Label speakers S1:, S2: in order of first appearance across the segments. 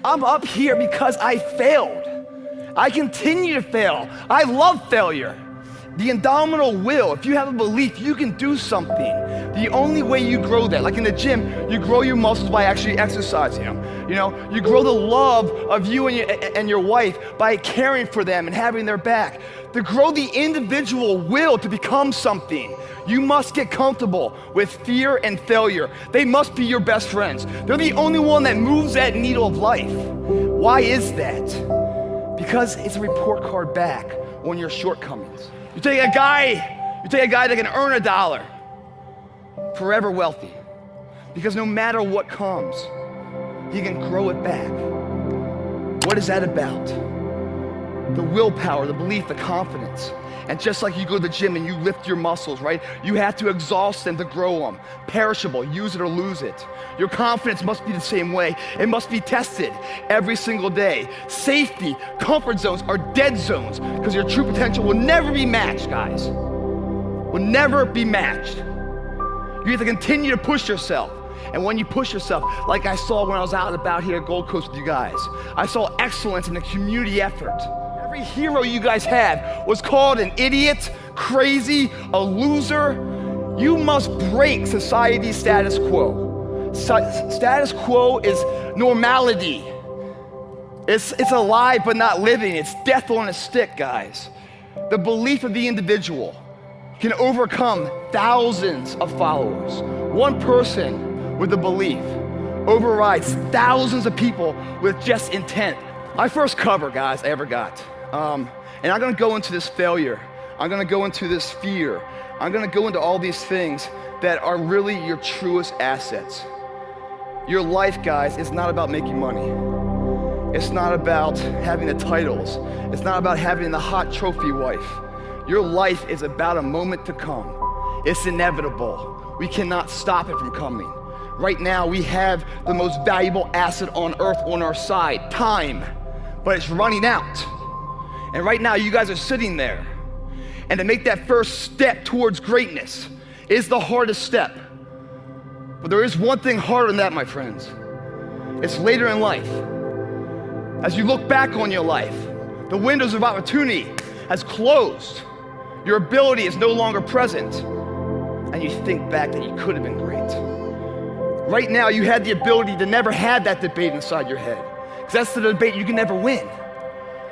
S1: I'm up here because I failed. I continue to fail. I love failure. The indomitable will, if you have a belief you can do something, the only way you grow that, like in the gym, you grow your muscles by actually exercising them. You know, you grow the love of you and your wife by caring for them and having their back. To grow the individual will to become something, you must get comfortable with fear and failure. They must be your best friends. They're the only one that moves that needle of life. Why is that? Because it's a report card back on your shortcomings. You take a guy that can earn $1, forever wealthy, because no matter what comes, he can grow it back. What is that about? The willpower, the belief, the confidence. And just like you go to the gym and you lift your muscles, right? You have to exhaust them to grow them. Perishable, use it or lose it. Your confidence must be the same way. It must be tested every single day. Safety, comfort zones are dead zones because your true potential will never be matched, guys. Will never be matched. You have to continue to push yourself. And when you push yourself, like I saw when I was out and about here at Gold Coast with you guys, I saw excellence in the community effort. Every hero you guys had was called an idiot, crazy, a loser. You must break society's status quo. Status quo is normality. It's alive but not living. It's death on a stick, guys. The belief of the individual can overcome thousands of followers. One person with a belief overrides thousands of people with just intent. My first cover, guys, I ever got. And I'm gonna go into this failure. I'm gonna go into this fear. I'm gonna go into all these things that are really your truest assets. Your life, guys, is not about making money. It's not about having the titles. It's not about having the hot trophy wife. Your life is about a moment to come. It's inevitable. We cannot stop it from coming. Right now, we have the most valuable asset on earth on our side, time, but it's running out. And right now, you guys are sitting there. And to make that first step towards greatness is the hardest step. But there is one thing harder than that, my friends. It's later in life. As you look back on your life, the windows of opportunity has closed. Your ability is no longer present. And you think back that you could have been great. Right now, you had the ability to never have that debate inside your head. Because that's the debate you can never win.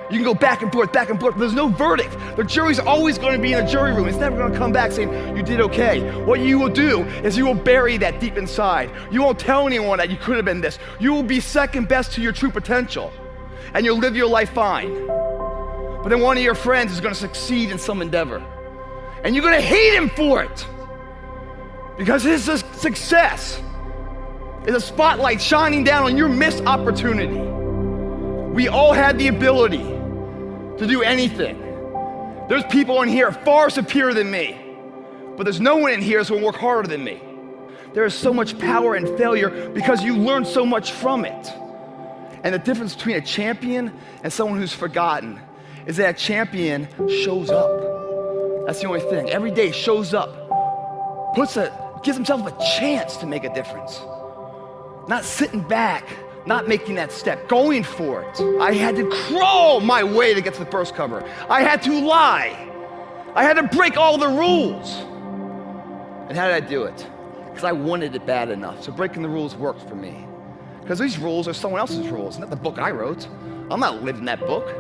S1: You can go back and forth, but there's no verdict. The jury's always going to be in the jury room. It's never going to come back saying, you did okay. What you will do is you will bury that deep inside. You won't tell anyone that you could have been this. You will be second best to your true potential. And you'll live your life fine. But then one of your friends is going to succeed in some endeavor. And you're going to hate him for it. Because his success is a spotlight shining down on your missed opportunity. We all had the ability to do anything. There's people in here far superior than me, but there's no one in here that's gonna work harder than me. There is so much power in failure because you learn so much from it. And the difference between a champion and someone who's forgotten is that a champion shows up. That's the only thing. Every day shows up, gives himself a chance to make a difference. Not sitting back, not making that step, going for it. I had to crawl my way to get to the first cover. I had to lie. I had to break all the rules. And how did I do it? Because I wanted it bad enough. So breaking the rules worked for me. Because these rules are someone else's rules, not the book I wrote. I'm not living that book.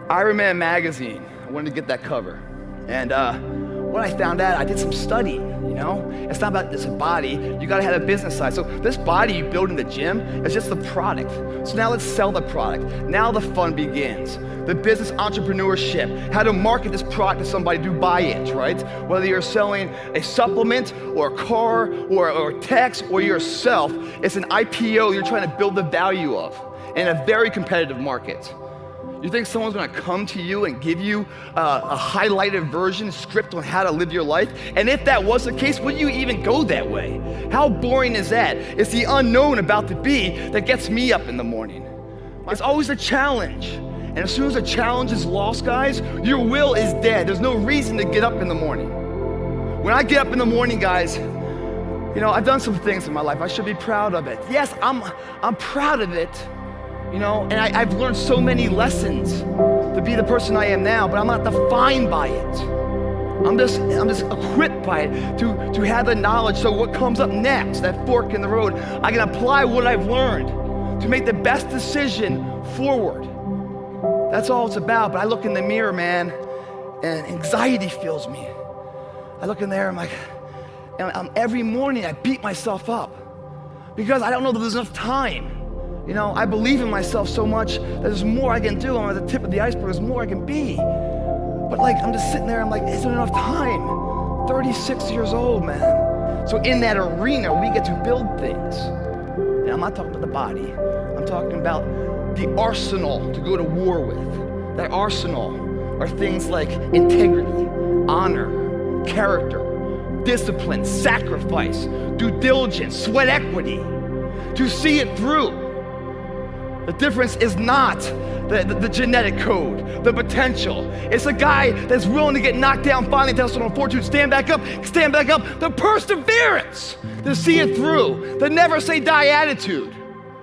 S1: Iron Man magazine, I wanted to get that cover. And when I found out, I did some studying. You know, it's not about this body. You gotta have a business side. So this body you build in the gym is just the product. So now let's sell the product. Now the fun begins. The business entrepreneurship, how to market this product to somebody to buy it, right? Whether you're selling a supplement or a car or text or yourself, it's an IPO you're trying to build the value of in a very competitive market. You think someone's gonna come to you and give you a highlighted version, script on how to live your life? And if that was the case, would you even go that way? How boring is that? It's the unknown about to be that gets me up in the morning. It's always a challenge. And as soon as a challenge is lost, guys, your will is dead. There's no reason to get up in the morning. When I get up in the morning, guys, you know, I've done some things in my life. I should be proud of it. Yes, I'm proud of it. And I've learned so many lessons to be the person I am now, but I'm not defined by it. I'm just equipped by it to have the knowledge, so what comes up next, that fork in the road, I can apply what I've learned to make the best decision forward. That's all it's about. But I look in the mirror, man, and anxiety fills me. I look in there, I'm like, and every morning I beat myself up because I don't know that there's enough time. I believe in myself so much that there's more I can do. I'm at the tip of the iceberg, there's more I can be. But I'm just sitting there, I'm like, isn't enough time? 36 years old, man. So in that arena, we get to build things. And I'm not talking about the body. I'm talking about the arsenal to go to war with. That arsenal are things like integrity, honor, character, discipline, sacrifice, due diligence, sweat equity, to see it through. The difference is not the genetic code, the potential. It's the guy that's willing to get knocked down, finally tested on fortune, stand back up, the perseverance to see it through, the never say die attitude.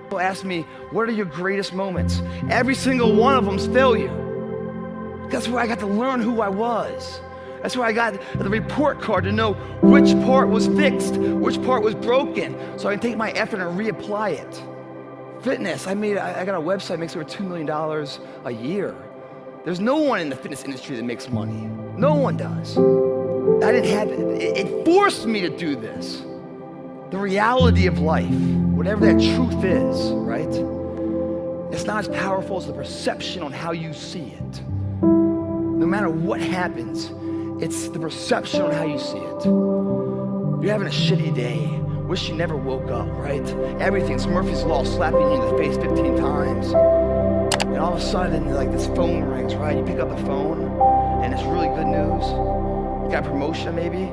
S1: People ask me, what are your greatest moments? Every single one of them's failure. That's where I got to learn who I was. That's where I got the report card to know which part was fixed, which part was broken, so I can take my effort and reapply it. Fitness, I got a website that makes over $2 million a year. There's no one in the fitness industry that makes money. No one does. I didn't have it. It forced me to do this. The reality of life, whatever that truth is, right? It's not as powerful as the perception on how you see it. No matter what happens, it's the perception on how you see it. You're having a shitty day. Wish you never woke up, right? Everything's Murphy's Law, slapping you in the face 15 times. And all of a sudden, this phone rings, right? You pick up the phone, and it's really good news. You got a promotion, maybe.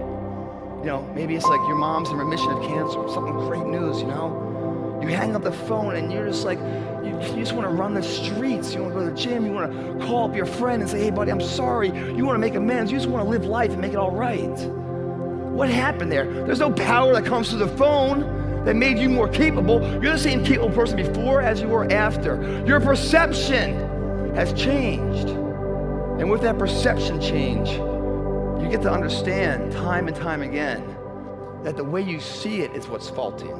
S1: Maybe it's like your mom's in remission of cancer, something great news, You hang up the phone, and you're just you just want to run the streets. You want to go to the gym. You want to call up your friend and say, hey, buddy, I'm sorry. You want to make amends. You just want to live life and make it all right. What happened there? There's no power that comes through the phone that made you more capable. You're the same capable person before as you were after. Your perception has changed. And with that perception change, you get to understand time and time again that the way you see it is what's faulting,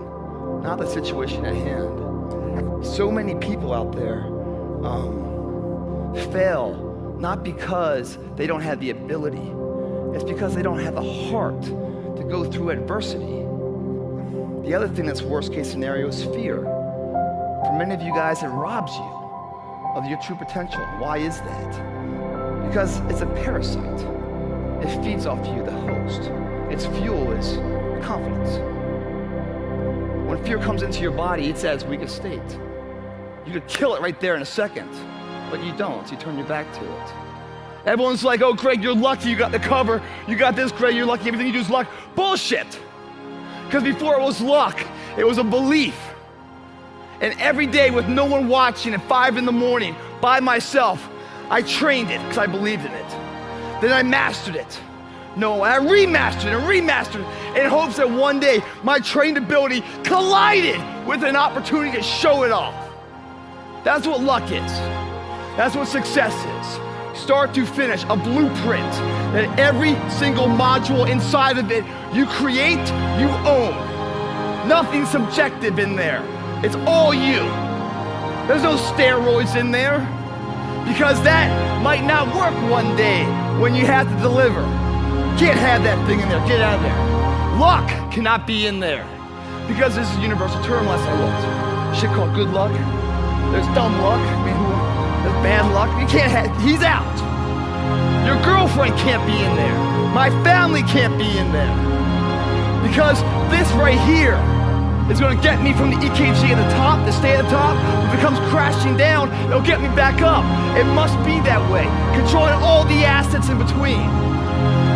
S1: not the situation at hand. So many people out there fail not because they don't have the ability. It's because they don't have the heart to go through adversity. The other thing that's worst case scenario is fear. For many of you guys, it robs you of your true potential. Why is that? Because it's a parasite. It feeds off you, the host. Its fuel is confidence. When fear comes into your body, it's at its weakest state. You could kill it right there in a second, but you don't. You turn your back to it. Everyone's like, oh, Craig, you're lucky you got the cover. You got this, Craig, you're lucky. Everything you do is luck. Bullshit. Because before it was luck, it was a belief. And every day with no one watching at 5 a.m, by myself, I trained it because I believed in it. Then I mastered it. No, I remastered it in hopes that one day my trained ability collided with an opportunity to show it off. That's what luck is. That's what success is. Start to finish, a blueprint that every single module inside of it you create, you own. Nothing subjective in there. It's all you. There's no steroids in there because that might not work one day when you have to deliver. Can't have that thing in there. Get out of there. Luck cannot be in there because this is a universal term last I looked. Shit called good luck. There's dumb luck. There's bad luck. You can't have, he's out. Your girlfriend can't be in there. My family can't be in there. Because this right here is gonna get me from the EKG at the top, to stay at the top. If it comes crashing down, it'll get me back up. It must be that way. Controlling all the assets in between.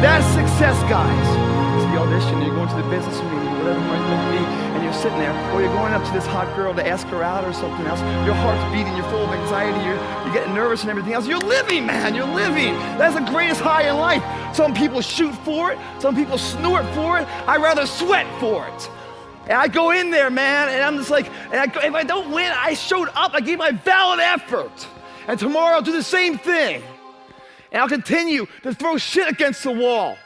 S1: That's success, guys. It's the audition, you're going to the business meeting, whatever it might be, and you're sitting there, or you're going up to this hot girl to ask her out or something else. Your heart's beating, you're full of anxiety, you're getting nervous and everything else. You're living, man, you're living. That's the greatest high in life. Some people shoot for it, some people snort for it. I'd rather sweat for it. And I go in there, man, and I'm just like, if I don't win, I showed up, I gave my valid effort. And tomorrow I'll do the same thing. And I'll continue to throw shit against the wall.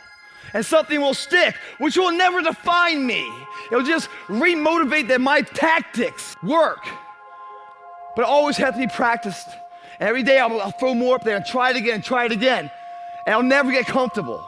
S1: And something will stick, which will never define me. It'll just re-motivate that my tactics work. But it always has to be practiced. And every day I'll throw more up there and try it again, and I'll never get comfortable.